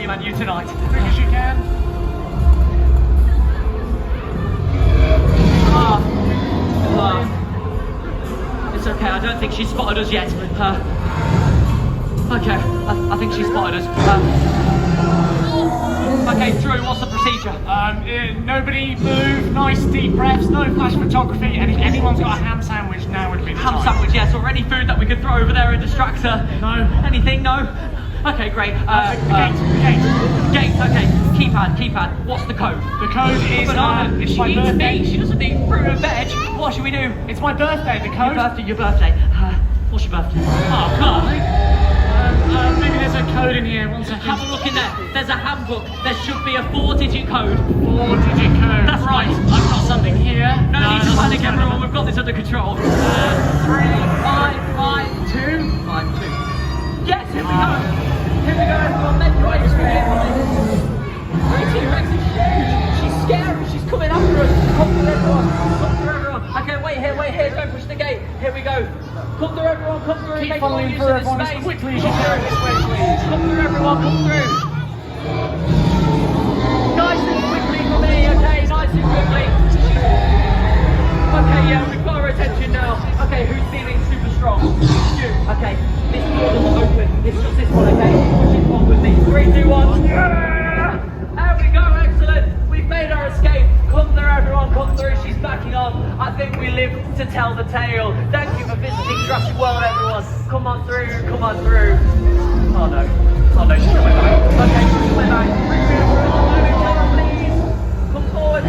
you, man. You tonight. As quick as you can. It's okay. I don't think she spotted us yet. Okay, I think she spotted us. Okay, Drew, what's the procedure? Nobody move, nice deep breaths, no flash photography, and if anyone's got a ham sandwich, now would be the Ham time. sandwich, yes, or any food that we could throw over there and distract her. No. Anything, no? Okay, great. The gate. Gate, okay. Keypad. What's the code? The code is, it's She my eats birthday. meat, she doesn't eat fruit and veg. What should we do? It's my birthday, the code. Your birthday. What's your birthday? Oh, come on. Maybe there's a code in here, 1 second. Have a look in there. There's a handbook. There should be a 4-digit code. 4-digit code. That's right. I've got something here. No need to that's panic, not everyone. We've got this under control. 3, 5, 2. 5, 2. Yes, here we go. Here we go, everyone. Make your way through here. T-Rex is huge. She's scary. She's coming after us. Come through, everyone. Okay, wait here. Don't push the gate. Here we go. Come through, everyone. Come through. Keep Make all funneling use through of this everyone as space. quickly as you can this way, please. Come through, everyone. Come through. Nice and quickly for me, okay? Nice and quickly. Okay, yeah, we've got her attention now. Okay, who's feeling super strong? You. Okay, this door doesn't open. It's just this one, okay? Push this one with me. 3, 2, 1. Yeah! There we go, excellent. We've made our escape. Come through, everyone, come through. She's backing off. I think we live to tell the tale. Thank you for visiting Jurassic World, everyone. Come on through. Oh no, she's coming back. Okay, she's coming back. Please, come forward.